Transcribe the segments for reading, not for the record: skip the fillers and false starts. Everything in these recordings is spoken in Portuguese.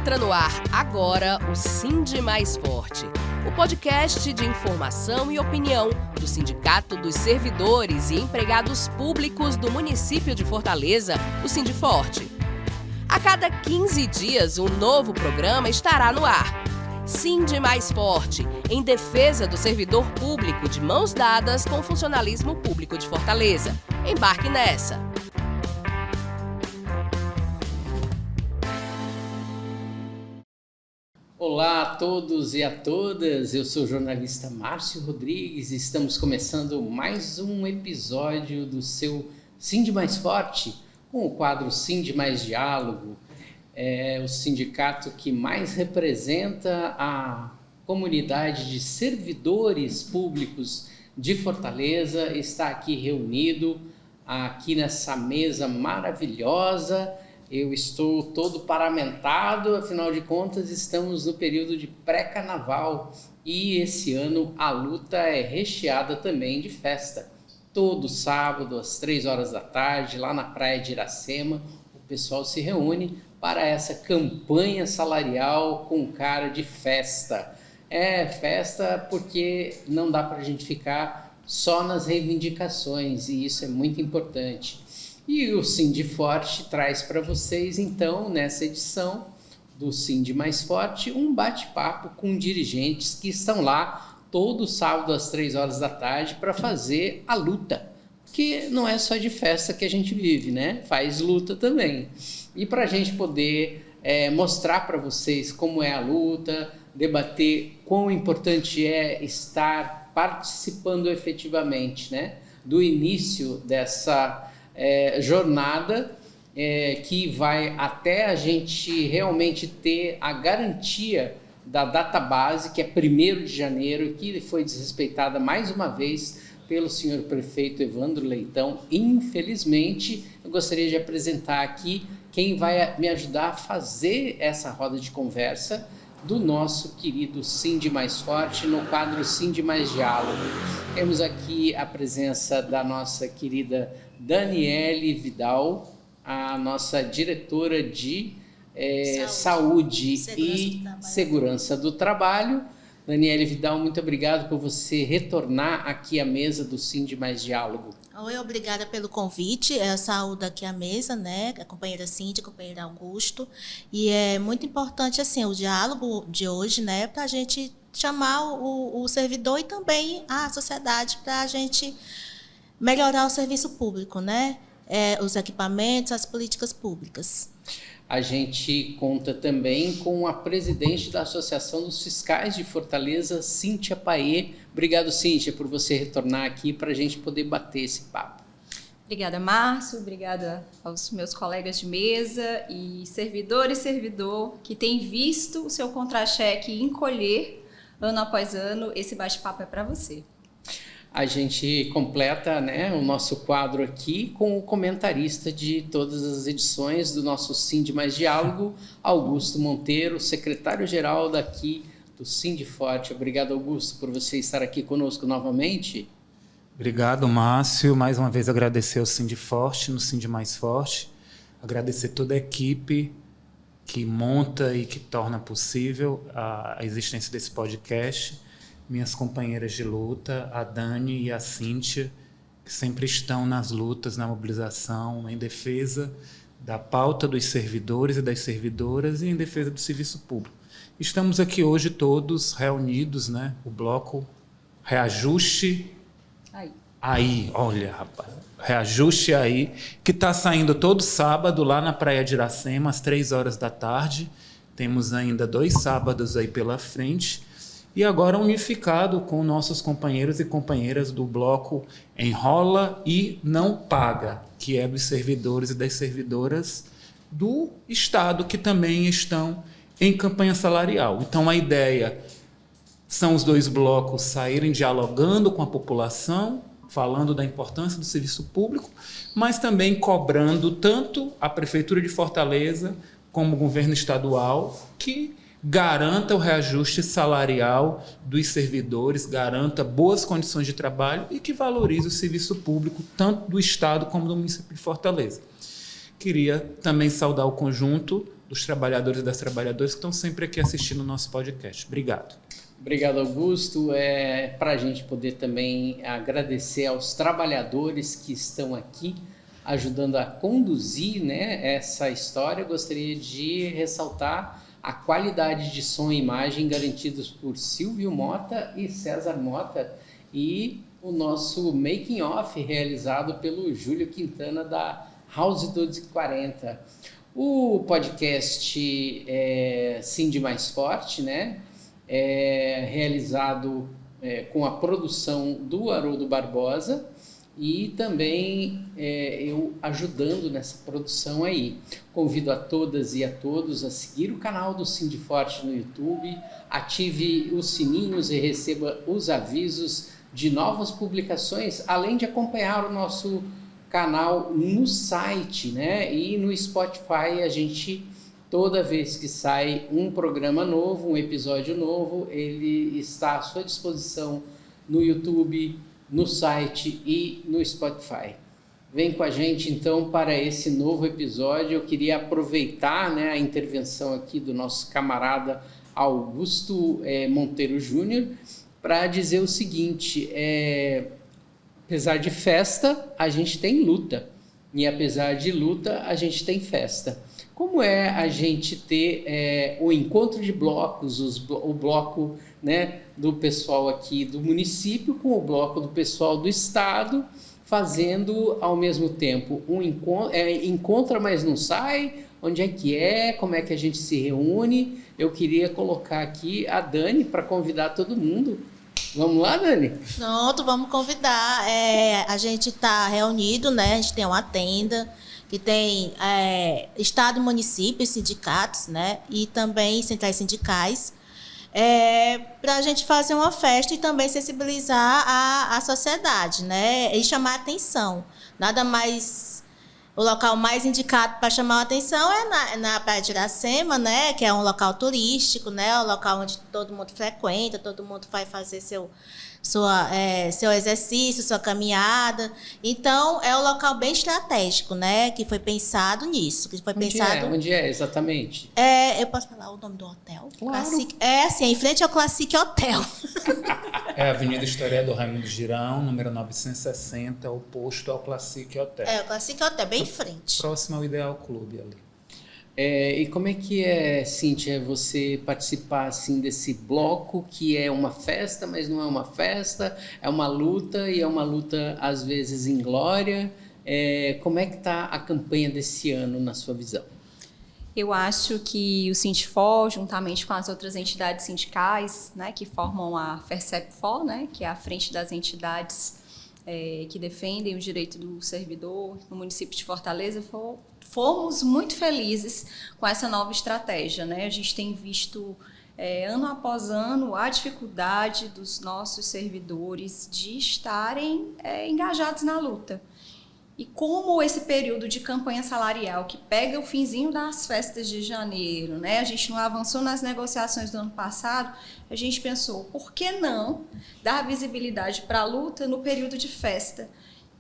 Entra no ar agora o Sindi Mais Forte, o podcast de informação e opinião do Sindicato dos Servidores e Empregados Públicos do município de Fortaleza, o Sindiforte. A cada 15 dias, um novo programa estará no ar. Sindi Mais Forte, em defesa do servidor público, de mãos dadas com o funcionalismo público de Fortaleza. Embarque nessa! Olá a todos e a todas, eu sou o jornalista Márcio Rodrigues e estamos começando mais um episódio do seu Sindi Mais Forte, com o quadro Sindi Mais Diálogo. É o sindicato que mais representa a comunidade de servidores públicos de Fortaleza, está aqui reunido, aqui nessa mesa maravilhosa. Eu estou todo paramentado, afinal de contas estamos no período de pré-carnaval e esse ano a luta é recheada também de festa. Todo sábado às 3 horas da tarde, lá na praia de Iracema, o pessoal se reúne para essa campanha salarial com cara de festa. É festa porque não dá para a gente ficar só nas reivindicações e isso é muito importante. E o Sindi Forte traz para vocês, então, nessa edição do Sindi Mais Forte, um bate-papo com dirigentes que estão lá todo sábado às 3 horas da tarde para fazer a luta. Porque não é só de festa que a gente vive, né? Faz luta também. E para a gente poder mostrar para vocês como é a luta, debater quão importante é estar participando efetivamente, né? Do início dessa jornada que vai até a gente realmente ter a garantia da data base, que é 1º de janeiro, que foi desrespeitada mais uma vez pelo senhor prefeito Evandro Leitão. Infelizmente, eu gostaria de apresentar aqui quem vai me ajudar a fazer essa roda de conversa do nosso querido Sindi Mais Forte no quadro Sindi Mais Diálogo. Temos aqui a presença da nossa querida Daniele Vidal, a nossa diretora de Saúde e Segurança do Trabalho. Daniele Vidal, muito obrigado por você retornar aqui à mesa do Sindi Mais Diálogo. Oi, obrigada pelo convite. Eu saúdo aqui a mesa, né? A companheira Cindy, a companheira Augusto. E é muito importante, assim, o diálogo de hoje, né? Para a gente chamar o servidor e também a sociedade para a gente melhorar o serviço público, né? Os equipamentos, as políticas públicas. A gente conta também com a presidente da Associação dos Fiscais de Fortaleza, Cíntia Paê. Obrigado, Cíntia, por você retornar aqui para a gente poder bater esse papo. Obrigada, Márcio. Obrigada aos meus colegas de mesa e servidor que tem visto o seu contra-cheque encolher ano após ano. Esse bate-papo é para você. A gente completa, né, o nosso quadro aqui com o comentarista de todas as edições do nosso Sindi Mais Diálogo, Augusto Monteiro, secretário-geral daqui do Sindi Forte. Obrigado, Augusto, por você estar aqui conosco novamente. Obrigado, Márcio. Mais uma vez agradecer ao Sindi Forte, no Sindi Mais Forte. Agradecer toda a equipe que monta e que torna possível a existência desse podcast. Minhas companheiras de luta, a Dani e a Cíntia, que sempre estão nas lutas, na mobilização, em defesa da pauta dos servidores e das servidoras e em defesa do serviço público. Estamos aqui hoje todos reunidos, né? O bloco Reajuste Aí, olha, rapaz, Reajuste Aí, que está saindo todo sábado lá na praia de Iracema, às 3 horas da tarde. Temos ainda 2 sábados aí pela frente. E agora unificado com nossos companheiros e companheiras do bloco Enrola e Não Paga, que é dos servidores e das servidoras do Estado, que também estão em campanha salarial. Então a ideia são os 2 blocos saírem dialogando com a população, falando da importância do serviço público, mas também cobrando tanto a Prefeitura de Fortaleza como o governo estadual que garanta o reajuste salarial dos servidores, garanta boas condições de trabalho e que valorize o serviço público, tanto do Estado como do município de Fortaleza. Queria também saudar o conjunto dos trabalhadores e das trabalhadoras que estão sempre aqui assistindo o nosso podcast. Obrigado. Obrigado, Augusto. Para a gente poder também agradecer aos trabalhadores que estão aqui ajudando a conduzir, né, essa história, eu gostaria de ressaltar a qualidade de som e imagem garantidos por Silvio Mota e César Mota e o nosso making off realizado pelo Júlio Quintana da House 1240. O podcast Cindy Mais Forte, né, é realizado com a produção do Haroldo Barbosa e também eu ajudando nessa produção aí. Convido a todas e a todos a seguir o canal do Cindy Forte no YouTube, ative os sininhos e receba os avisos de novas publicações, além de acompanhar o nosso canal no site, né? E no Spotify a gente, toda vez que sai um programa novo, um episódio novo, ele está à sua disposição no YouTube, no site e no Spotify. Vem com a gente então para esse novo episódio. Eu queria aproveitar, né, a intervenção aqui do nosso camarada Augusto Monteiro Júnior para dizer o seguinte: apesar de festa, a gente tem luta. E apesar de luta, a gente tem festa. Como é a gente ter o encontro de blocos, o bloco, né, do pessoal aqui do município com o bloco do pessoal do estado, fazendo ao mesmo tempo um encontra, mas não sai, onde é que como é que a gente se reúne? Eu queria colocar aqui a Dani para convidar todo mundo. Vamos lá, Dani? Pronto, vamos convidar. A gente está reunido, né? A gente tem uma tenda que tem estado, município, sindicatos, né? E também centrais sindicais, para a gente fazer uma festa e também sensibilizar a sociedade, né? E chamar a atenção. Nada mais... O local mais indicado para chamar a atenção é na Praia de Iracema, né? Que é um local turístico, né? Um local onde todo mundo frequenta, todo mundo vai fazer seu exercício, sua caminhada. Então, é um local bem estratégico, né? Que foi pensado nisso. Que foi pensado... Onde é exatamente? Eu posso falar o nome do hotel? Claro. Assim, em frente ao Classic Hotel. É a Avenida Historiador Raimundo Girão, número 960, oposto ao Classic Hotel. O Classic Hotel, bem em frente. Próximo ao Ideal Clube ali. E como é que é, Cíntia, você participar assim desse bloco que é uma festa, mas não é uma festa, é uma luta e é uma luta às vezes inglória? Como é que está a campanha desse ano na sua visão? Eu acho que o Sindifó, juntamente com as outras entidades sindicais, né, que formam a FERCEPFOR, né, que é a frente das entidades que defendem o direito do servidor no município de Fortaleza, fomos muito felizes com essa nova estratégia, né? A gente tem visto ano após ano a dificuldade dos nossos servidores de estarem engajados na luta. E como esse período de campanha salarial, que pega o finzinho das festas de janeiro, né? A gente não avançou nas negociações do ano passado, a gente pensou, por que não dar visibilidade para a luta no período de festa,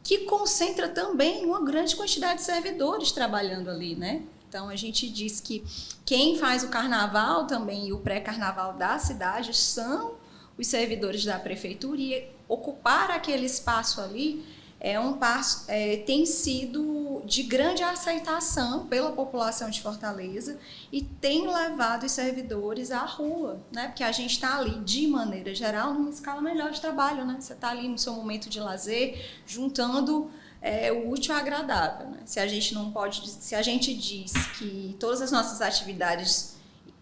que concentra também uma grande quantidade de servidores trabalhando ali, né? Então, a gente diz que quem faz o carnaval também e o pré-carnaval da cidade são os servidores da prefeitura, e ocupar aquele espaço ali tem sido de grande aceitação pela população de Fortaleza e tem levado os servidores à rua, né? Porque a gente está ali, de maneira geral, numa escala melhor de trabalho, né? Você está ali no seu momento de lazer, juntando o útil ao agradável, né? Se a gente diz que todas as nossas atividades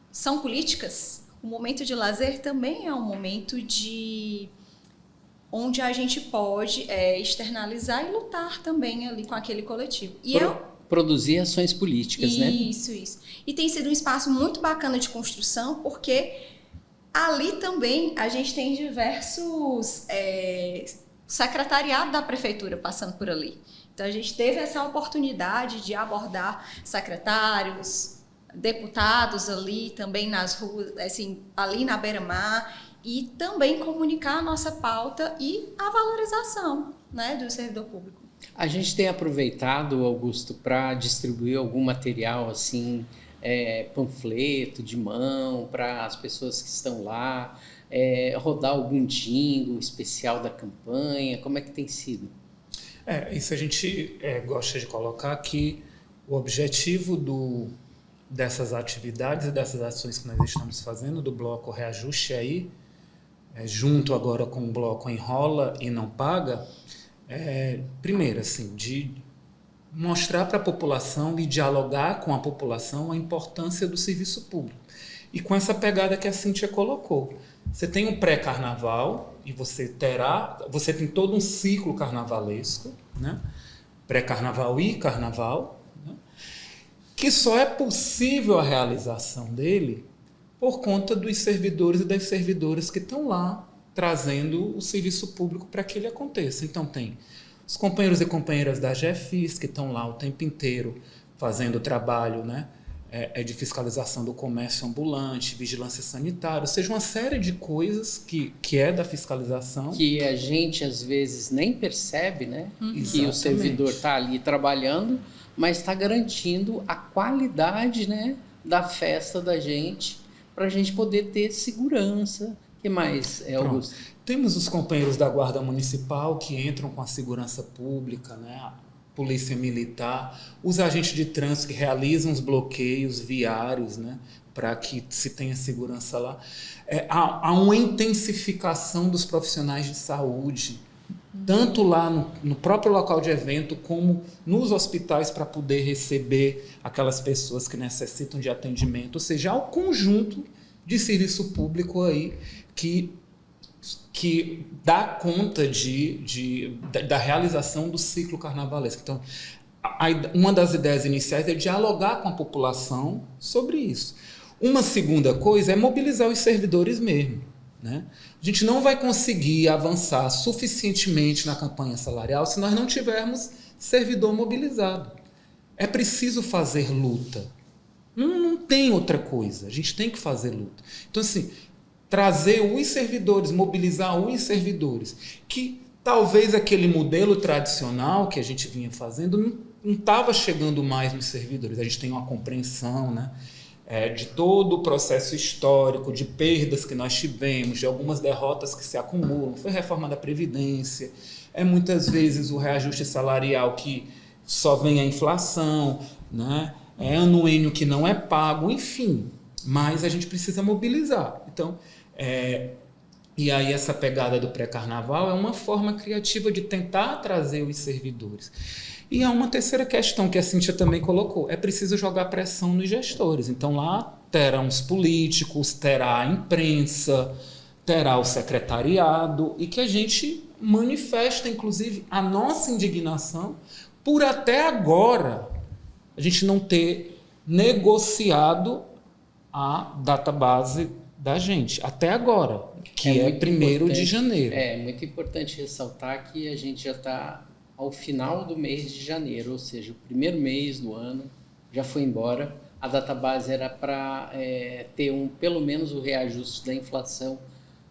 são políticas, o momento de lazer também é um momento onde a gente pode externalizar e lutar também ali com aquele coletivo. E produzir ações políticas, né? Isso. E tem sido um espaço muito bacana de construção, porque ali também a gente tem diversos secretariados da prefeitura passando por ali. Então, a gente teve essa oportunidade de abordar secretários, deputados ali também nas ruas, assim, ali na beira-mar, e também comunicar a nossa pauta e a valorização, né, do servidor público. A gente tem aproveitado, Augusto, para distribuir algum material assim panfleto de mão para as pessoas que estão lá, rodar algum jingle especial da campanha? Como é que tem sido? Isso a gente gosta de colocar que o objetivo dessas atividades e dessas ações que nós estamos fazendo, do bloco Reajuste aí, junto agora com o bloco Enrola e Não Paga, primeiro, assim, de mostrar para a população e dialogar com a população a importância do serviço público. E com essa pegada que a Cíntia colocou. Você tem um pré-carnaval e você tem todo um ciclo carnavalesco, né? Pré-carnaval e carnaval, né? Que só é possível a realização dele por conta dos servidores e das servidoras que estão lá trazendo o serviço público para que ele aconteça. Então tem os companheiros e companheiras da GEFIS que estão lá o tempo inteiro fazendo o trabalho, né? De fiscalização do comércio ambulante, vigilância sanitária, ou seja, uma série de coisas que é da fiscalização. Que a gente, às vezes, nem percebe, né? Que Exatamente. o servidor está ali trabalhando, mas está garantindo a qualidade, né, da festa da gente, para a gente poder ter segurança. O que mais, Augusto? Temos os companheiros da Guarda Municipal que entram com a segurança pública, né? A Polícia Militar, os agentes de trânsito que realizam os bloqueios viários, né? Para que se tenha segurança lá. Há uma intensificação dos profissionais de saúde, tanto lá no próprio local de evento, como nos hospitais, para poder receber aquelas pessoas que necessitam de atendimento. Ou seja, há um conjunto de serviço público aí que dá conta da realização do ciclo carnavalesco. Então, uma das ideias iniciais é dialogar com a população sobre isso. Uma segunda coisa é mobilizar os servidores mesmo, né? A gente não vai conseguir avançar suficientemente na campanha salarial se nós não tivermos servidor mobilizado. É preciso fazer luta. Não tem outra coisa. A gente tem que fazer luta. Então, assim, trazer os servidores, mobilizar os servidores, que talvez aquele modelo tradicional que a gente vinha fazendo não estava chegando mais nos servidores. A gente tem uma compreensão, né, de todo o processo histórico, de perdas que nós tivemos, de algumas derrotas que se acumulam. Foi a reforma da Previdência, muitas vezes o reajuste salarial que só vem a inflação, né, anuênio que não é pago, enfim. Mas a gente precisa mobilizar. Então, e aí essa pegada do pré-carnaval é uma forma criativa de tentar trazer os servidores. E há uma terceira questão que a Cíntia também colocou, é preciso jogar pressão nos gestores. Então lá terão os políticos, terá a imprensa, terá o secretariado, e que a gente manifesta, inclusive, a nossa indignação por até agora a gente não ter negociado a database da gente, até agora, que é 1º de janeiro. É muito importante ressaltar que a gente já está ao final do mês de janeiro, ou seja, o primeiro mês do ano já foi embora. A database era para ter pelo menos o reajuste da inflação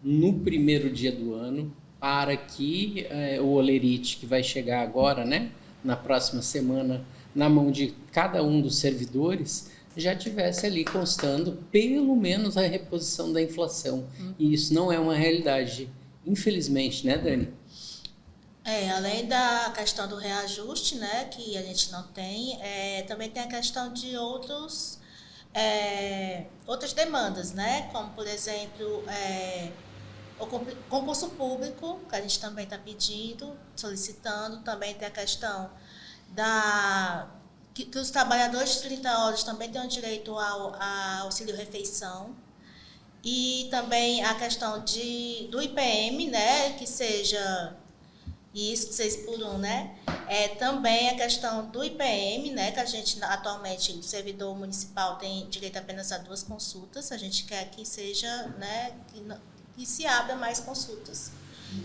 no primeiro dia do ano, para que o Olerite, que vai chegar agora, né, na próxima semana, na mão de cada um dos servidores, já tivesse ali constando pelo menos a reposição da inflação. E isso não é uma realidade, infelizmente, né, Dani? Além da questão do reajuste, né, que a gente não tem, também tem a questão de outras demandas, né, como, por exemplo, o concurso público, que a gente também está pedindo, solicitando. Também tem a questão que os trabalhadores de 30 horas também têm direito ao auxílio-refeição. E também a questão do IPM, né, que seja isso, 6 por 1, né? Também a questão do IPM, né, que a gente atualmente, o servidor municipal tem direito apenas a 2 consultas. A gente quer que seja, né, que se abra mais consultas.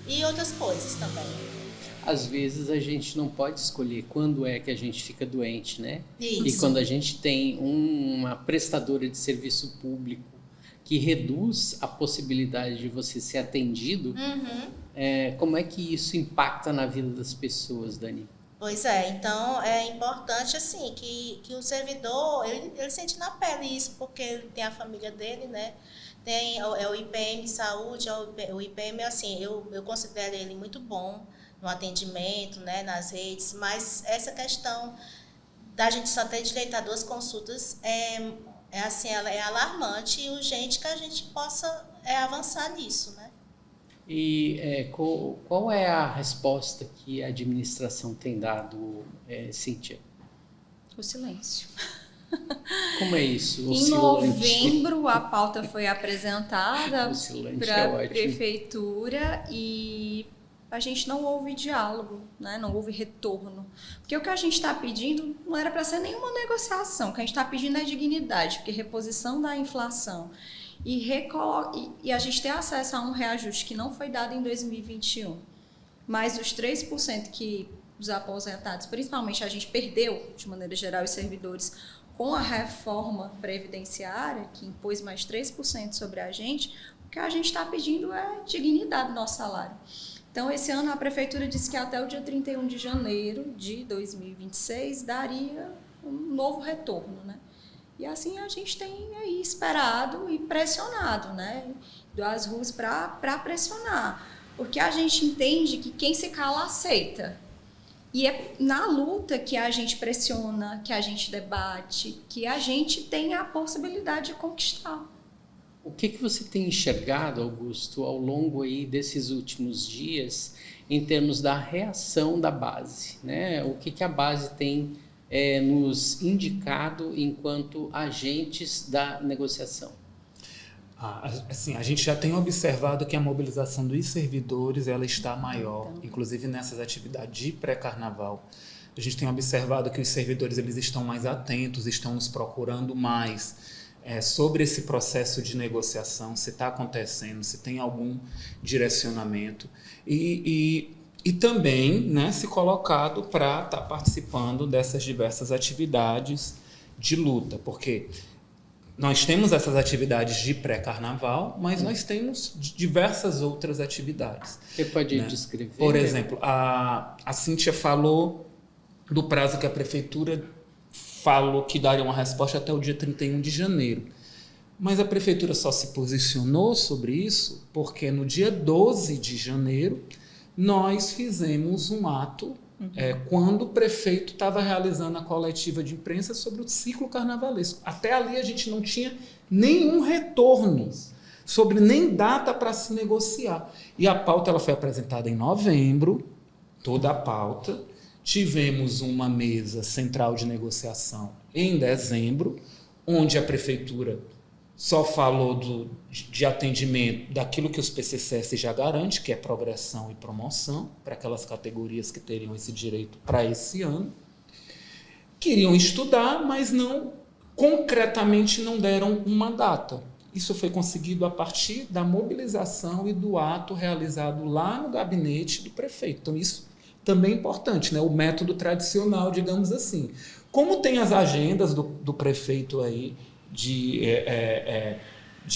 E outras coisas também. Às vezes a gente não pode escolher quando é que a gente fica doente, né? Isso. E quando a gente tem uma prestadora de serviço público que reduz a possibilidade de você ser atendido, como é que isso impacta na vida das pessoas, Dani? Pois é, então é importante assim que o servidor ele sente na pele isso, porque ele tem a família dele, né? Tem o IPM Saúde, o IPM assim, eu considero ele muito bom no atendimento, né, nas redes, mas essa questão da gente só ter direito a 2 consultas assim, ela é alarmante e urgente que a gente possa avançar nisso, né? E qual é a resposta que a administração tem dado, Cíntia? O silêncio. Como é isso? Em novembro, a pauta foi apresentada para a prefeitura e a gente não houve diálogo, né? Não houve retorno. Porque o que a gente está pedindo não era para ser nenhuma negociação, o que a gente está pedindo é dignidade, porque reposição da inflação e a gente ter acesso a um reajuste que não foi dado em 2021, mas os 3% que os aposentados, principalmente a gente perdeu, de maneira geral, os servidores, com a reforma previdenciária, que impôs mais 3% sobre a gente, o que a gente está pedindo é dignidade do nosso salário. Então, esse ano a prefeitura disse que até o dia 31 de janeiro de 2026 daria um novo retorno, né? E assim a gente tem aí esperado e pressionado, né? Das ruas para pressionar. Porque a gente entende que quem se cala aceita. E é na luta que a gente pressiona, que a gente debate, que a gente tem a possibilidade de conquistar. O que você tem enxergado, Augusto, ao longo aí desses últimos dias, em termos da reação da base, né? O que a base tem nos indicado enquanto agentes da negociação? Assim, a gente já tem observado que a mobilização dos servidores ela está maior, inclusive nessas atividades de pré-carnaval. A gente tem observado que os servidores eles estão mais atentos, estão nos procurando mais sobre esse processo de negociação, se está acontecendo, se tem algum direcionamento. E também, né, se colocado para estar participando dessas diversas atividades de luta, porque nós temos essas atividades de pré-carnaval, mas nós temos diversas outras atividades. Você pode descrever? Por exemplo, a Cíntia falou do prazo que a prefeitura falou que daria uma resposta até o dia 31 de janeiro. Mas a prefeitura só se posicionou sobre isso porque no dia 12 de janeiro nós fizemos um ato quando o prefeito estava realizando a coletiva de imprensa sobre o ciclo carnavalesco. Até ali a gente não tinha nenhum retorno sobre nem data para se negociar. E a pauta ela foi apresentada em novembro, toda a pauta. Tivemos uma mesa central de negociação em dezembro, onde a prefeitura só falou de atendimento daquilo que os PCCS já garante, que é progressão e promoção, para aquelas categorias que teriam esse direito para esse ano. Queriam estudar, mas concretamente não deram uma data. Isso foi conseguido a partir da mobilização e do ato realizado lá no gabinete do prefeito. Então, isso também é importante, né? O método tradicional, digamos assim. Como tem as agendas do prefeito aí, de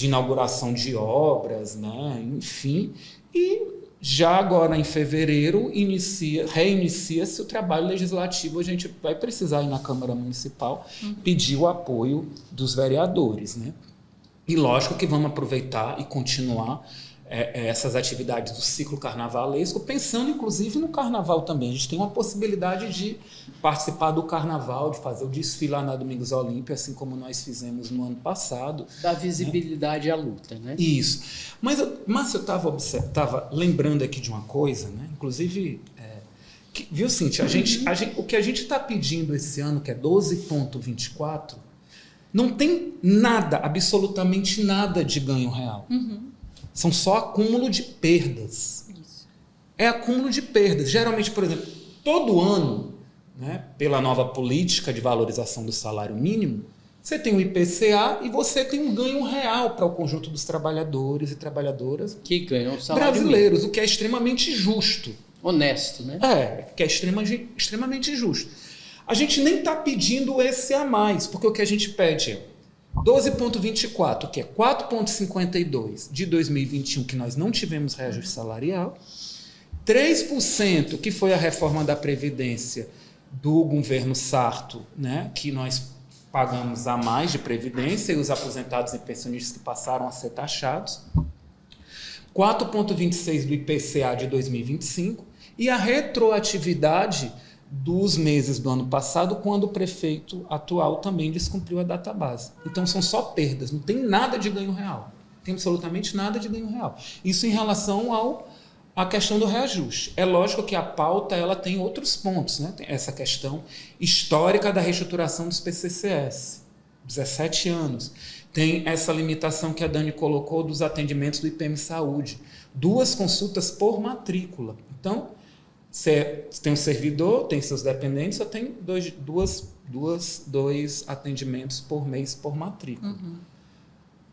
inauguração de obras, né? Enfim, e já agora em fevereiro reinicia-se o trabalho legislativo. A gente vai precisar ir na Câmara Municipal pedir o apoio dos vereadores, né? E lógico que vamos aproveitar e continuar essas atividades do ciclo carnavalesco, pensando inclusive no carnaval também. A gente tem uma possibilidade de participar do carnaval, de fazer o desfile lá na Domingos Olímpia, assim como nós fizemos no ano passado. Dar visibilidade à luta, né? Isso. Mas eu estava lembrando aqui de uma coisa, né? Inclusive, viu, Cíntia? O que a gente está pedindo esse ano, que é 12,24, não tem nada, absolutamente nada de ganho real. São só acúmulo de perdas. Isso. É acúmulo de perdas. Geralmente, por exemplo, todo ano, né, pela nova política de valorização do salário mínimo, você tem o IPCA e você tem um ganho real para o conjunto dos trabalhadores e trabalhadoras que ganham salário brasileiros, mínimo. O que é extremamente justo. Honesto, né? Que é extremamente justo. A gente nem está pedindo esse a mais, porque o que a gente pede é 12,24, que é 4,52 de 2021, que nós não tivemos reajuste salarial, 3%, que foi a reforma da Previdência do governo Sarto, né, que nós pagamos a mais de Previdência, e os aposentados e pensionistas que passaram a ser taxados. 4,26% do IPCA de 2025 e a retroatividade dos meses do ano passado, quando o prefeito atual também descumpriu a database. Então são só perdas, não tem nada de ganho real. Não tem absolutamente nada de ganho real. Isso em relação à questão do reajuste. É lógico que a pauta ela tem outros pontos, né? Tem essa questão histórica da reestruturação dos PCCS, 17 anos. Tem essa limitação que a Dani colocou dos atendimentos do IPM Saúde. 2 consultas por matrícula. Então, você tem um servidor, tem seus dependentes, só tem dois atendimentos por mês por matrícula.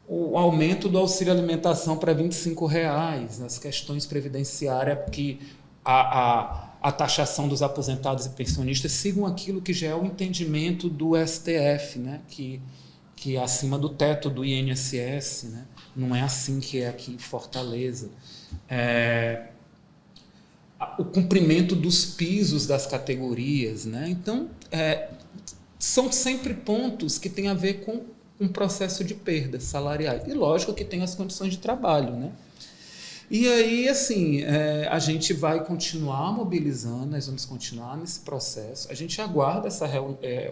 O aumento do auxílio alimentação para R$ 25,00, as questões previdenciárias, que a taxação dos aposentados e pensionistas sigam aquilo que já é o entendimento do STF, né? que é acima do teto do INSS, né? Não é assim que é aqui em Fortaleza. O cumprimento dos pisos das categorias, né? Então, são sempre pontos que têm a ver com um processo de perdas salariais. E lógico que tem as condições de trabalho, né? E aí, assim, a gente vai continuar mobilizando, nós vamos continuar nesse processo. A gente aguarda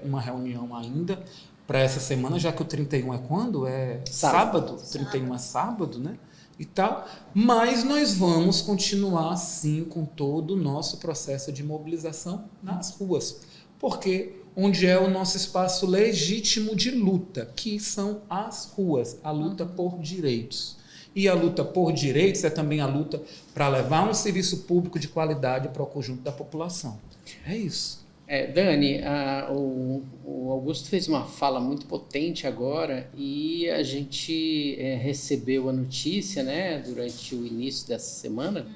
uma reunião ainda para essa semana, já que o 31 é quando? É sábado? 31 é sábado, né? E tal, mas nós vamos continuar sim com todo o nosso processo de mobilização nas ruas, porque onde é o nosso espaço legítimo de luta, que são as ruas, a luta por direitos. E a luta por direitos é também a luta para levar um serviço público de qualidade para o conjunto da população. É isso. Dani, o Augusto fez uma fala muito potente agora e a gente recebeu a notícia, né, durante o início dessa semana,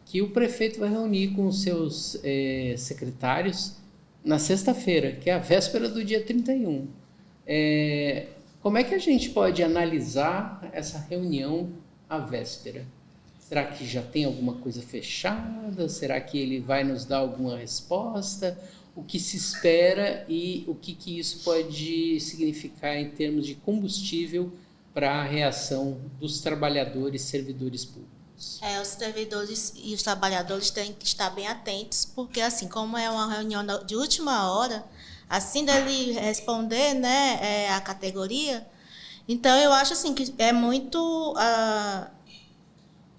que o prefeito vai reunir com os seus secretários na sexta-feira, que é a véspera do dia 31. Como é que a gente pode analisar essa reunião à véspera? Será que já tem alguma coisa fechada? Será que ele vai nos dar alguma resposta? O que se espera e o que isso pode significar em termos de combustível para a reação dos trabalhadores e servidores públicos? Os servidores e os trabalhadores têm que estar bem atentos, porque assim, como é uma reunião de última hora, assim dele responder, né, a categoria, então eu acho assim que é muito...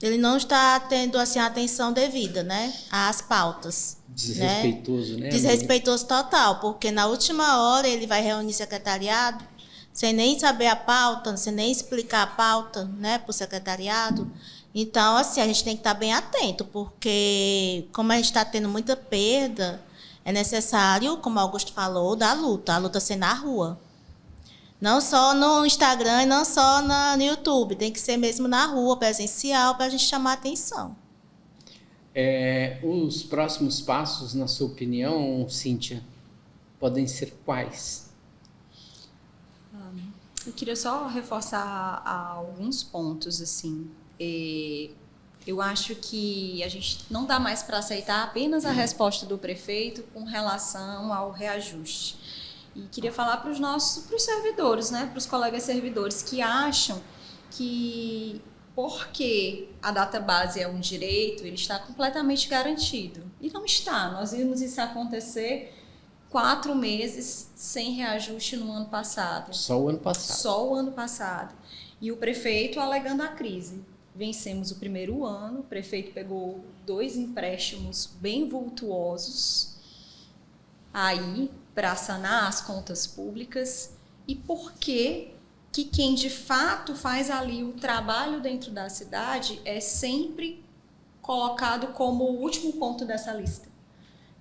ele não está tendo assim, a atenção devida, né, às pautas. Desrespeitoso, né? Desrespeitoso total, porque na última hora ele vai reunir secretariado, sem nem saber a pauta, sem nem explicar a pauta, né, para o secretariado. Então, assim, a gente tem que estar bem atento, porque como a gente está tendo muita perda, é necessário, como o Augusto falou, da luta, a luta ser na rua. Não só no Instagram e não só no YouTube, tem que ser mesmo na rua, presencial, para a gente chamar a atenção. Os próximos passos, na sua opinião, Cíntia, podem ser quais? Eu queria só reforçar alguns pontos, assim. Eu acho que a gente não dá mais para aceitar apenas a resposta do prefeito com relação ao reajuste. E queria falar para os servidores, né, para os colegas servidores que acham que porque a database é um direito, ele está completamente garantido. E não está. Nós vimos isso acontecer 4 meses sem reajuste no ano passado. Só o ano passado. Só o ano passado. E o prefeito alegando a crise. Vencemos o primeiro ano, o prefeito pegou 2 empréstimos bem vultuosos aí para sanar as contas públicas. E por que quem de fato faz ali o trabalho dentro da cidade é sempre colocado como o último ponto dessa lista,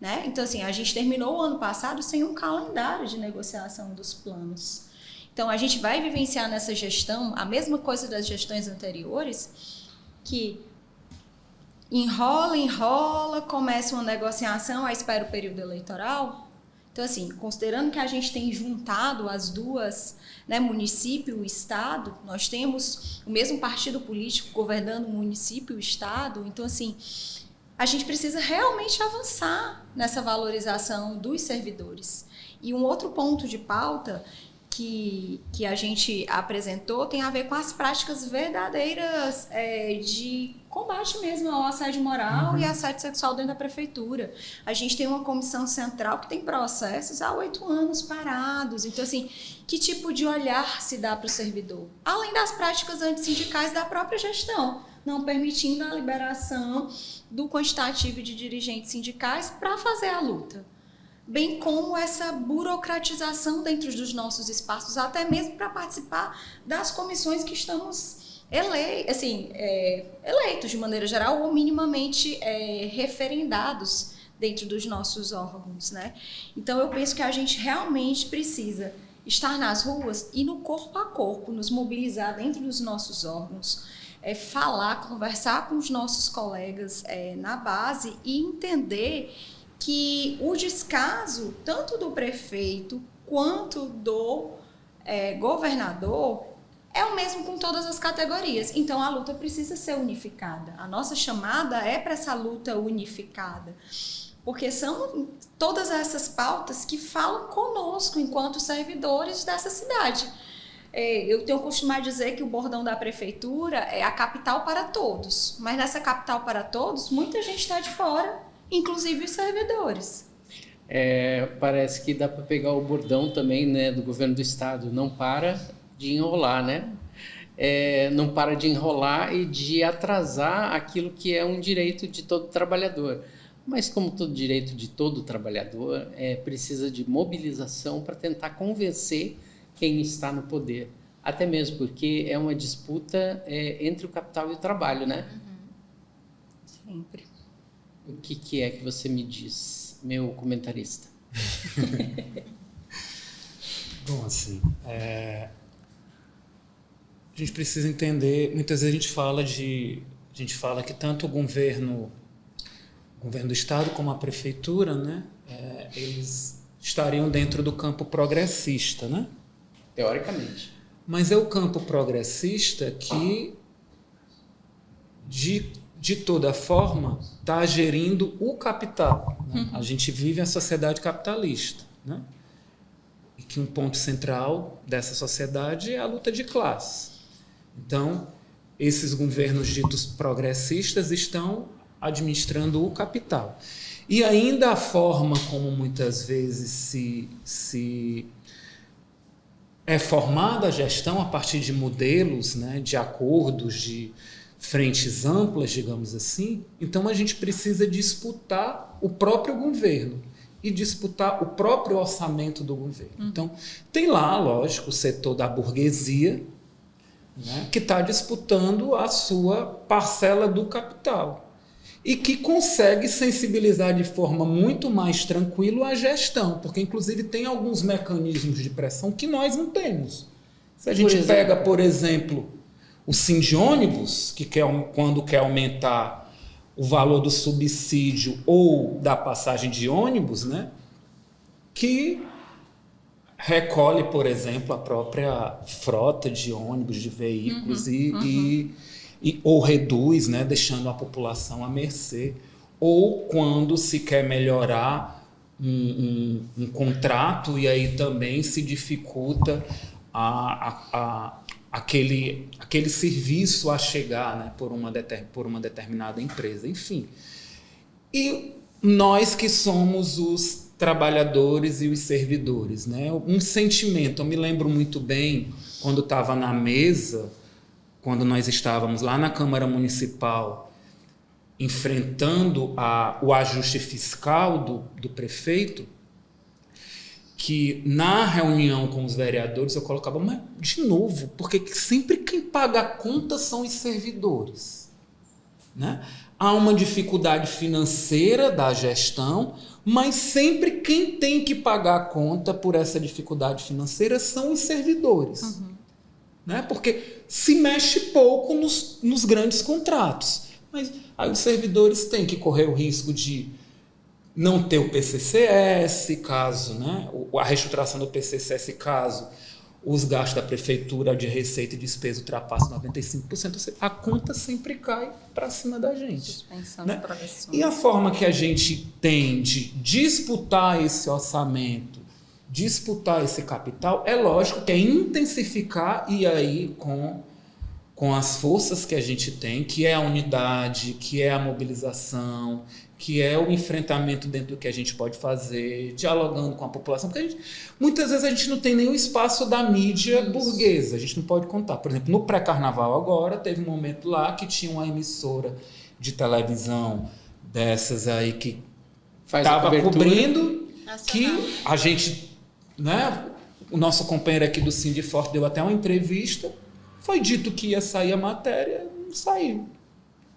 né? Então, assim, a gente terminou o ano passado sem um calendário de negociação dos planos. Então, a gente vai vivenciar nessa gestão a mesma coisa das gestões anteriores, que enrola, começa uma negociação, aí espera o período eleitoral. Então, assim, considerando que a gente tem juntado as duas, né, município e estado, nós temos o mesmo partido político governando o município e o estado, então, assim, a gente precisa realmente avançar nessa valorização dos servidores. E um outro ponto de pauta que a gente apresentou tem a ver com as práticas verdadeiras de combate mesmo ao assédio moral e assédio sexual dentro da prefeitura. A gente tem uma comissão central que tem processos há 8 anos parados. Então, assim, que tipo de olhar se dá para o servidor? Além das práticas antissindicais da própria gestão, não permitindo a liberação do quantitativo de dirigentes sindicais para fazer a luta. Bem como essa burocratização dentro dos nossos espaços, até mesmo para participar das comissões que estamos eleitos de maneira geral ou minimamente referendados dentro dos nossos órgãos, né? Então eu penso que a gente realmente precisa estar nas ruas e no corpo a corpo, nos mobilizar dentro dos nossos órgãos, falar, conversar com os nossos colegas na base e entender que o descaso, tanto do prefeito quanto do governador, é o mesmo com todas as categorias. Então, a luta precisa ser unificada. A nossa chamada é para essa luta unificada, porque são todas essas pautas que falam conosco enquanto servidores dessa cidade. Eu tenho costumado dizer que o bordão da prefeitura é a capital para todos, mas nessa capital para todos, muita gente está de fora, inclusive os servidores. Parece que dá para pegar o bordão também, né, do governo do estado, não para de enrolar, né? Não para de enrolar e de atrasar aquilo que é um direito de todo trabalhador. Mas como todo direito de todo trabalhador, precisa de mobilização para tentar convencer quem está no poder. Até mesmo porque é uma disputa entre o capital e o trabalho, né? Sempre. O que é que você me diz, meu comentarista? Bom, assim, a gente precisa entender, muitas vezes a gente fala que tanto o governo do estado como a prefeitura, né, eles estariam dentro do campo progressista, né? Teoricamente. Mas é o campo progressista que, de toda forma, está gerindo o capital. Né? A gente vive a sociedade capitalista. Né? E que um ponto central dessa sociedade é a luta de classe. Então, esses governos ditos progressistas estão administrando o capital. E ainda a forma como muitas vezes se é formada a gestão a partir de modelos, né, de acordos, de frentes amplas, digamos assim. Então a gente precisa disputar o próprio governo e disputar o próprio orçamento do governo. Então tem lá, lógico, o setor da burguesia, né, que está disputando a sua parcela do capital e que consegue sensibilizar de forma muito mais tranquila a gestão, porque inclusive tem alguns mecanismos de pressão que nós não temos. Se a gente pega, por exemplo, o Sindônibus, que quando quer aumentar o valor do subsídio ou da passagem de ônibus, né, que recolhe, por exemplo, a própria frota de ônibus, de veículos, ou reduz, né, deixando a população à mercê, ou quando se quer melhorar um contrato e aí também se dificulta aquele serviço a chegar, né, por uma determinada empresa, enfim. E nós que somos os trabalhadores e os servidores, né, um sentimento, eu me lembro muito bem quando estava na mesa, quando nós estávamos lá na Câmara Municipal enfrentando o ajuste fiscal do prefeito, que na reunião com os vereadores eu colocava, mas de novo, porque sempre quem paga a conta são os servidores, né? Há uma dificuldade financeira da gestão, mas sempre quem tem que pagar a conta por essa dificuldade financeira são os servidores. Né? Porque se mexe pouco nos grandes contratos. Mas aí os servidores têm que correr o risco de não ter o PCCS, caso, né, a reestruturação do PCCS, caso os gastos da prefeitura de receita e despesa ultrapassam 95%, a conta sempre cai para cima da gente. Suspensão Né? de progressão. E a forma que a gente tem de disputar esse orçamento, disputar esse capital, é lógico que é intensificar, e aí com as forças que a gente tem, que é a unidade, que é a mobilização, que é o enfrentamento dentro do que a gente pode fazer, dialogando com a população, porque muitas vezes a gente não tem nenhum espaço da mídia burguesa, a gente não pode contar. Por exemplo, no pré-carnaval agora, teve um momento lá que tinha uma emissora de televisão dessas aí que estava cobrindo, que a gente, né, o nosso companheiro aqui do Sindiforte deu até uma entrevista, foi dito que ia sair a matéria, não saiu.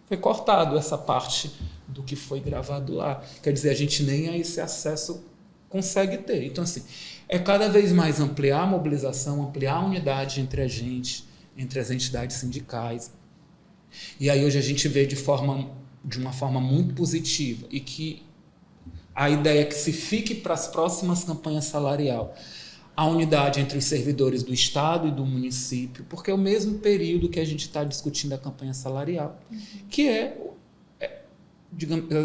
Foi cortado essa parte do que foi gravado lá. Quer dizer, a gente nem a esse acesso consegue ter. Então, assim, é cada vez mais ampliar a mobilização, ampliar a unidade entre a gente, entre as entidades sindicais. E aí hoje a gente vê de uma forma muito positiva, e que a ideia é que se fique para as próximas campanhas salarial a unidade entre os servidores do Estado e do município, porque é o mesmo período que a gente está discutindo a campanha salarial, que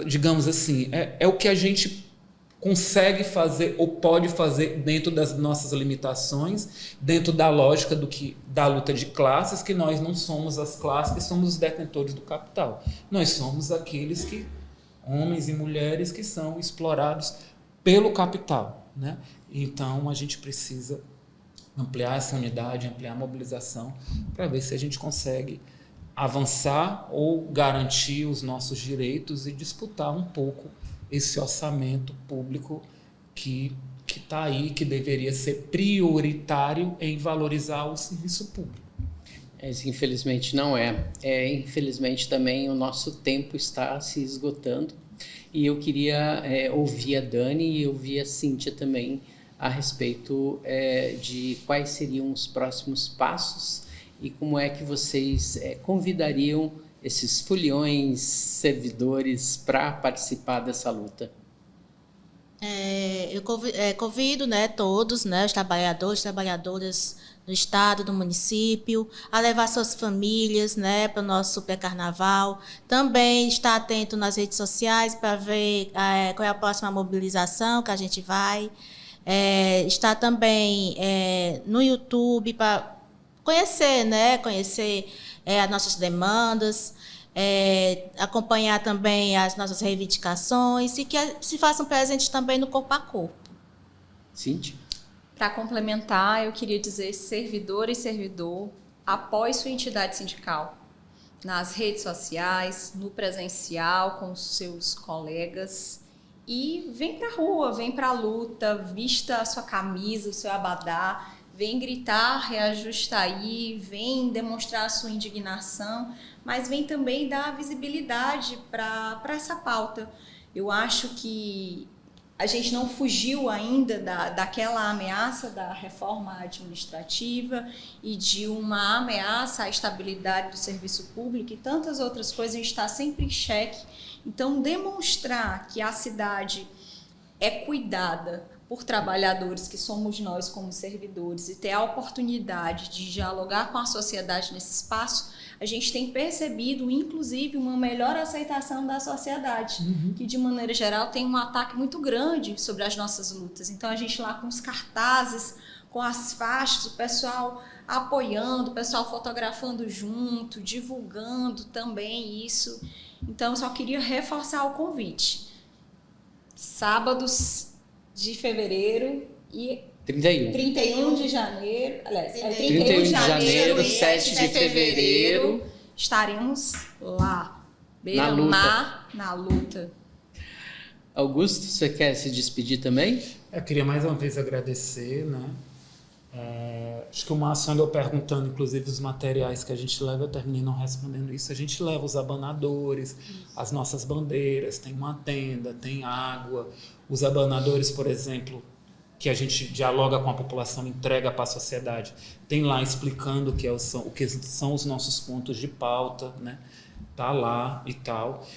digamos assim, é o que a gente consegue fazer ou pode fazer dentro das nossas limitações, dentro da lógica da luta de classes, que nós não somos as classes que somos os detentores do capital. Nós somos aqueles homens e mulheres que são explorados pelo capital, né? Então, a gente precisa ampliar essa unidade, ampliar a mobilização, para ver se a gente consegue avançar ou garantir os nossos direitos e disputar um pouco esse orçamento público que está aí, que deveria ser prioritário em valorizar o serviço público. Infelizmente não é. Infelizmente também o nosso tempo está se esgotando, e eu queria ouvir a Dani e ouvir a Cíntia também a respeito de quais seriam os próximos passos e como é que vocês convidariam esses foliões, servidores, para participar dessa luta. Eu convido, né, todos, né, os trabalhadores, trabalhadoras do Estado, do município, a levar suas famílias, né, para o nosso super carnaval. Também estar atento nas redes sociais para ver qual é a próxima mobilização que a gente vai. Estar também no YouTube para conhecer, né, as nossas demandas, acompanhar também as nossas reivindicações e que se façam presentes também no corpo a corpo. Cíntia? Para complementar, eu queria dizer, servidor e servidor, apoie sua entidade sindical nas redes sociais, no presencial, com os seus colegas, e vem para a rua, vem para a luta, vista a sua camisa, o seu abadá, vem gritar, reajusta aí, vem demonstrar a sua indignação, mas vem também dar visibilidade para essa pauta. Eu acho que a gente não fugiu ainda daquela ameaça da reforma administrativa e de uma ameaça à estabilidade do serviço público e tantas outras coisas, a gente está sempre em xeque. Então, demonstrar que a cidade é cuidada por trabalhadores, que somos nós como servidores, e ter a oportunidade de dialogar com a sociedade nesse espaço, a gente tem percebido, inclusive, uma melhor aceitação da sociedade, que, de maneira geral, tem um ataque muito grande sobre as nossas lutas. Então, a gente lá com os cartazes, com as faixas, o pessoal apoiando, o pessoal fotografando junto, divulgando também isso. Então, eu só queria reforçar o convite. Sábados de fevereiro e 31 de janeiro, aliás, 31 de janeiro e 7 de fevereiro, estaremos lá, beira-mar, na luta. Augusto, você quer se despedir também? Eu queria mais uma vez agradecer, né? Acho que o Márcio andou perguntando, inclusive, os materiais que a gente leva, eu terminei não respondendo isso. A gente leva os abanadores, as nossas bandeiras, tem uma tenda, tem água. Os abanadores, por exemplo, que a gente dialoga com a população, entrega para a sociedade, tem lá explicando o que são os nossos pontos de pauta, né? Tá lá e tal.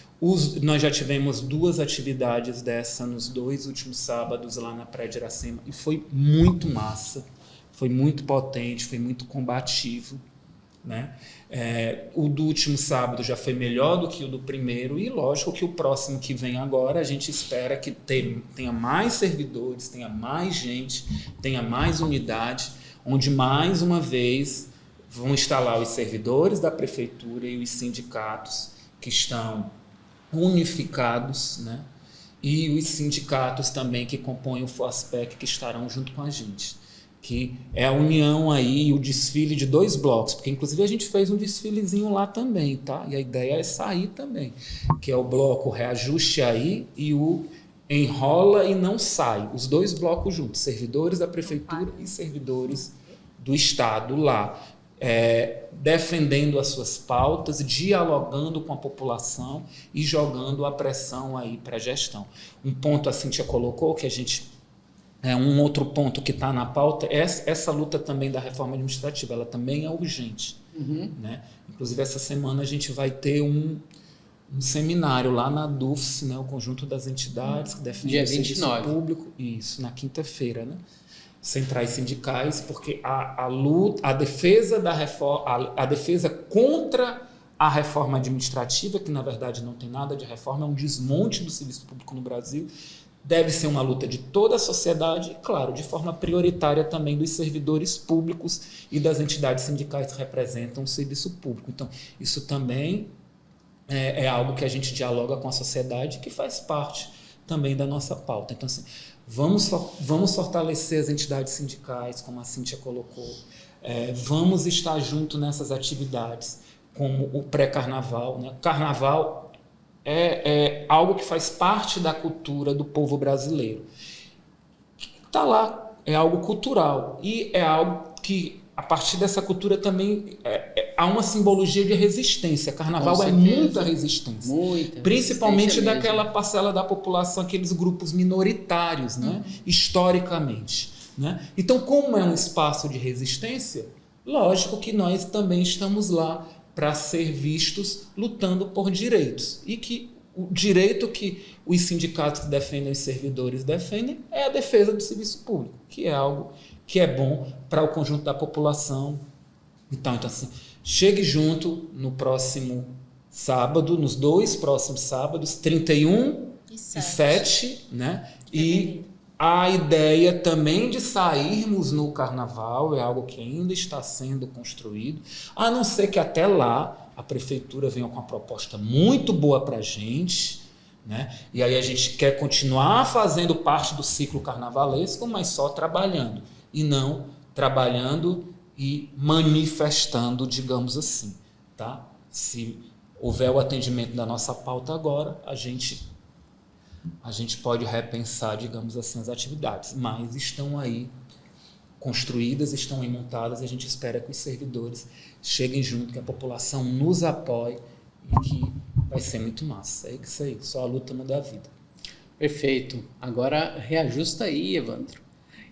Nós já tivemos 2 atividades dessa nos 2 últimos sábados lá na Praia de Iracema e foi muito massa. foi muito potente, foi muito combativo, né? O do último sábado já foi melhor do que o do primeiro, e lógico que o próximo que vem agora a gente espera que tenha mais servidores, tenha mais gente, tenha mais unidade, onde mais uma vez vão estar lá os servidores da prefeitura e os sindicatos que estão unificados, né? E os sindicatos também que compõem o FOASPEC, que estarão junto com a gente, que é a união aí, o desfile de 2 blocos, porque inclusive a gente fez um desfilezinho lá também, tá? E a ideia é sair também, que é o bloco Reajuste Aí e o Enrola e Não Sai, os 2 blocos juntos, servidores da prefeitura e servidores do estado lá, defendendo as suas pautas, dialogando com a população e jogando a pressão aí para a gestão. Um ponto a Cíntia colocou, que a gente... um outro ponto que está na pauta é essa luta também da reforma administrativa, ela também é urgente. Né? Inclusive, essa semana a gente vai ter um seminário lá na DUFS, né? O conjunto das entidades que defendem o serviço público, isso, na quinta-feira, né? Centrais sindicais, porque a defesa da reforma, a defesa contra a reforma administrativa, que na verdade não tem nada de reforma, é um desmonte do serviço público no Brasil, deve ser uma luta de toda a sociedade e, claro, de forma prioritária também dos servidores públicos e das entidades sindicais que representam o serviço público. Então, isso também é algo que a gente dialoga com a sociedade, que faz parte também da nossa pauta. Então, assim, vamos fortalecer as entidades sindicais, como a Cíntia colocou, vamos estar junto nessas atividades, como o pré-carnaval, né? Carnaval é algo que faz parte da cultura do povo brasileiro. Está lá, é algo cultural e é algo que, a partir dessa cultura também, há uma simbologia de resistência. Carnaval é muita resistência. Principalmente daquela parcela da população, aqueles grupos minoritários, né? Historicamente. Né? Então, como é um espaço de resistência, lógico que nós também estamos lá para ser vistos lutando por direitos. E que o direito que os sindicatos que defendem os servidores defendem é a defesa do serviço público, que é algo que é bom para o conjunto da população. Então assim, chegue junto no próximo sábado, nos 2 próximos sábados, 31 e 7, né? E a ideia também de sairmos no carnaval é algo que ainda está sendo construído, a não ser que até lá a prefeitura venha com uma proposta muito boa para a gente, né? E aí a gente quer continuar fazendo parte do ciclo carnavalesco, mas só trabalhando, e não trabalhando e manifestando, digamos assim. Tá? Se houver o atendimento da nossa pauta agora, a gente pode repensar, digamos assim, as atividades, mas estão aí construídas, estão aí montadas, e a gente espera que os servidores cheguem junto, que a população nos apoie e que vai ser muito massa. É isso aí, só a luta muda a vida. Perfeito. Agora reajusta aí, Evandro.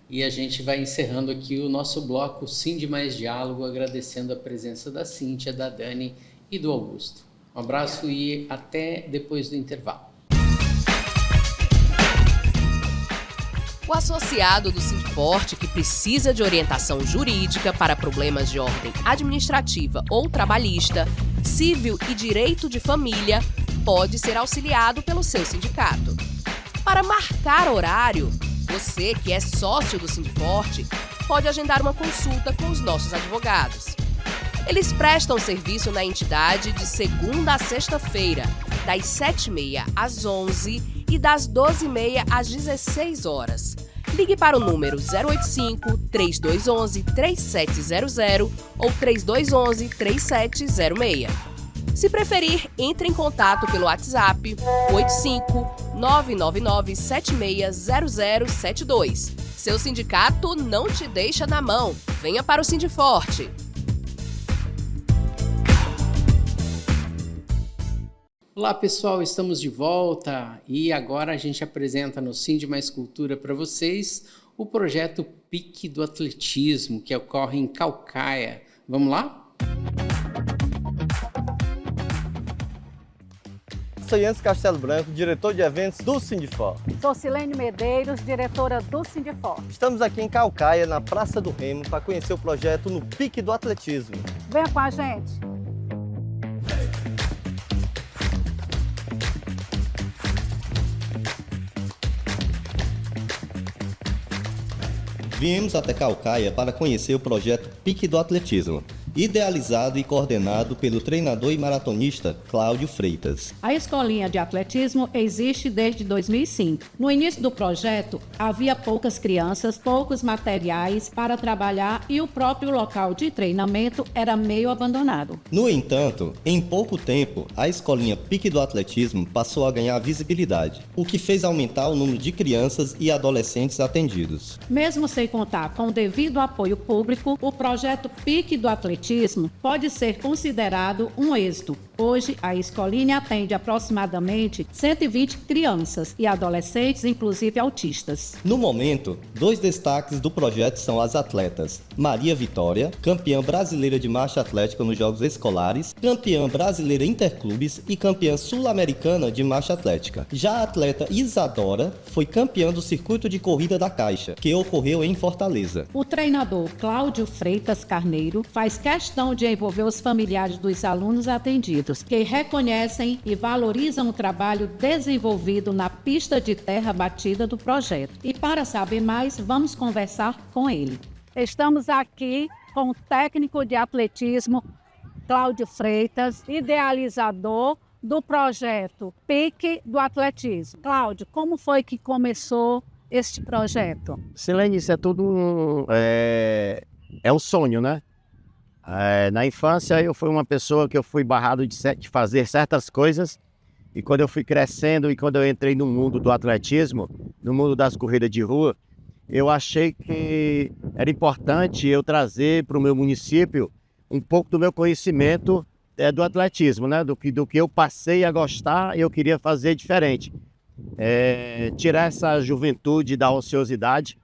E a gente vai encerrando aqui o nosso bloco Sind Mais Diálogo, agradecendo a presença da Cíntia, da Dani e do Augusto. Um abraço e até depois do intervalo. O associado do Sindforte que precisa de orientação jurídica para problemas de ordem administrativa ou trabalhista, civil e direito de família pode ser auxiliado pelo seu sindicato. Para marcar horário, você que é sócio do Sindforte pode agendar uma consulta com os nossos advogados. Eles prestam serviço na entidade de segunda a sexta-feira, das 7h30 às 11h e das 12h30 às 16 horas. Ligue para o número 085-3211-3700 ou 3211-3706. Se preferir, entre em contato pelo WhatsApp 85-999-760072. Seu sindicato não te deixa na mão. Venha para o Sindforte. Olá pessoal, estamos de volta e agora a gente apresenta no Sind Mais Cultura para vocês o projeto Pique do Atletismo, que ocorre em Caucaia. Vamos lá? Sou Jens Castelo Branco, diretor de eventos do Sindifor. Sou Silene Medeiros, diretora do Sindifor. Estamos aqui em Caucaia, na Praça do Remo, para conhecer o projeto No Pique do Atletismo. Venha com a gente! Viemos até Caucaia para conhecer o projeto Pique do Atletismo, idealizado e coordenado pelo treinador e maratonista Cláudio Freitas. A escolinha de atletismo existe desde 2005. No início do projeto, havia poucas crianças, poucos materiais para trabalhar e o próprio local de treinamento era meio abandonado. No entanto, em pouco tempo, a escolinha Pique do Atletismo passou a ganhar visibilidade, o que fez aumentar o número de crianças e adolescentes atendidos. Mesmo sem contar com o devido apoio público, o projeto Pique do Atletismo pode ser considerado um êxito. Hoje, a escolinha atende aproximadamente 120 crianças e adolescentes, inclusive autistas. No momento, 2 destaques do projeto são as atletas Maria Vitória, campeã brasileira de marcha atlética nos Jogos Escolares, campeã brasileira interclubes e campeã sul-americana de marcha atlética. Já a atleta Isadora foi campeã do circuito de corrida da Caixa, que ocorreu em Fortaleza. O treinador Cláudio Freitas Carneiro faz questão de envolver os familiares dos alunos atendidos, que reconhecem e valorizam o trabalho desenvolvido na pista de terra batida do projeto. E para saber mais, vamos conversar com ele. Estamos aqui com o técnico de atletismo Cláudio Freitas, idealizador do projeto Pique do Atletismo. Cláudio, como foi que começou este projeto? Silene, isso é tudo um sonho, né? Na infância eu fui uma pessoa que eu fui barrado de fazer certas coisas, e quando eu fui crescendo e quando eu entrei no mundo do atletismo, no mundo das corridas de rua, eu achei que era importante eu trazer para o meu município um pouco do meu conhecimento do atletismo, né? Do que eu passei a gostar, eu queria fazer diferente. Tirar essa juventude da ociosidade.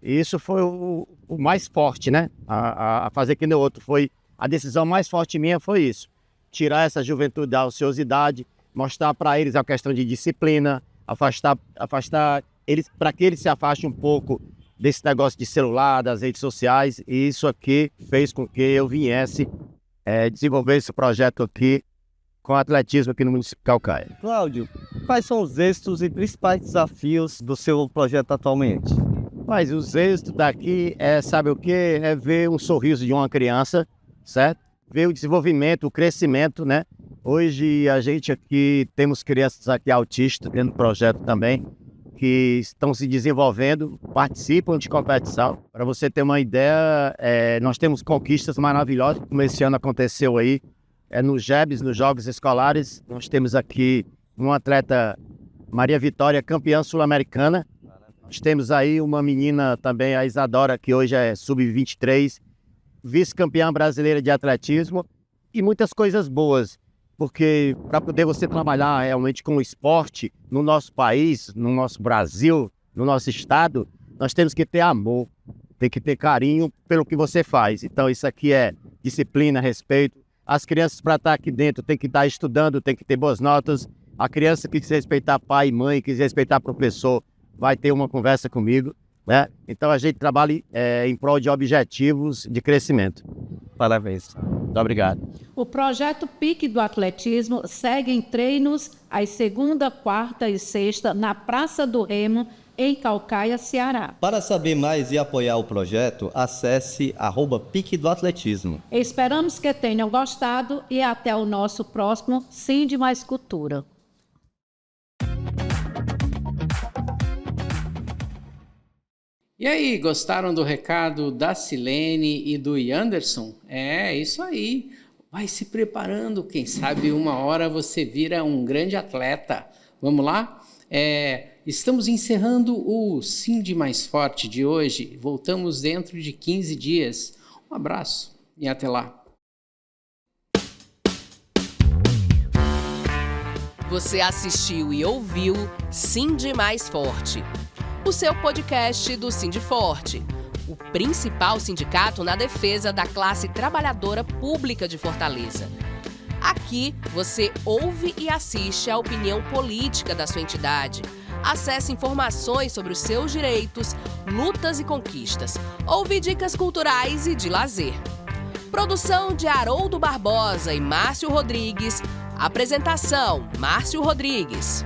E isso foi o mais forte, né? A fazer que nem o outro. A decisão mais forte minha foi isso. Tirar essa juventude da ociosidade, mostrar para eles a questão de disciplina, afastar eles, para que eles se afastem um pouco desse negócio de celular, das redes sociais. E isso aqui fez com que eu viesse desenvolver esse projeto aqui com atletismo aqui no município de Caucaia. Cláudio, quais são os êxitos e principais desafios do seu projeto atualmente? Mas os êxitos daqui sabe o quê? É ver um sorriso de uma criança, certo? Ver o desenvolvimento, o crescimento, né? Hoje a gente aqui temos crianças aqui autistas dentro do projeto também, que estão se desenvolvendo, participam de competição. Para você ter uma ideia, nós temos conquistas maravilhosas, como esse ano aconteceu aí, no JEBs, nos Jogos Escolares. Nós temos aqui uma atleta, Maria Vitória, campeã sul-americana. Nós temos aí uma menina também, a Isadora, que hoje é sub-23, vice-campeã brasileira de atletismo, e muitas coisas boas, porque para poder você trabalhar realmente com o esporte no nosso país, no nosso Brasil, no nosso estado, nós temos que ter amor, tem que ter carinho pelo que você faz. Então isso aqui é disciplina, respeito. As crianças, para estar aqui dentro, tem que estar estudando, tem que ter boas notas. A criança que quiser respeitar pai e mãe, quiser respeitar professor, vai ter uma conversa comigo, né? Então a gente trabalha em prol de objetivos de crescimento. Parabéns. Muito obrigado. O projeto Pique do Atletismo segue em treinos às segunda, quarta e sexta na Praça do Remo, em Caucaia, Ceará. Para saber mais e apoiar o projeto, acesse @Pique do Atletismo. Esperamos que tenham gostado e até o nosso próximo Sind Mais Cultura. E aí, gostaram do recado da Silene e do Anderson? É, isso aí. Vai se preparando, quem sabe uma hora você vira um grande atleta. Vamos lá? Estamos encerrando o Sind Mais Forte de hoje. Voltamos dentro de 15 dias. Um abraço e até lá. Você assistiu e ouviu Sind Mais Forte, o seu podcast do Sindiforte, o principal sindicato na defesa da classe trabalhadora pública de Fortaleza. Aqui você ouve e assiste a opinião política da sua entidade. Acesse informações sobre os seus direitos, lutas e conquistas. Ouve dicas culturais e de lazer. Produção de Haroldo Barbosa e Márcio Rodrigues. Apresentação: Márcio Rodrigues.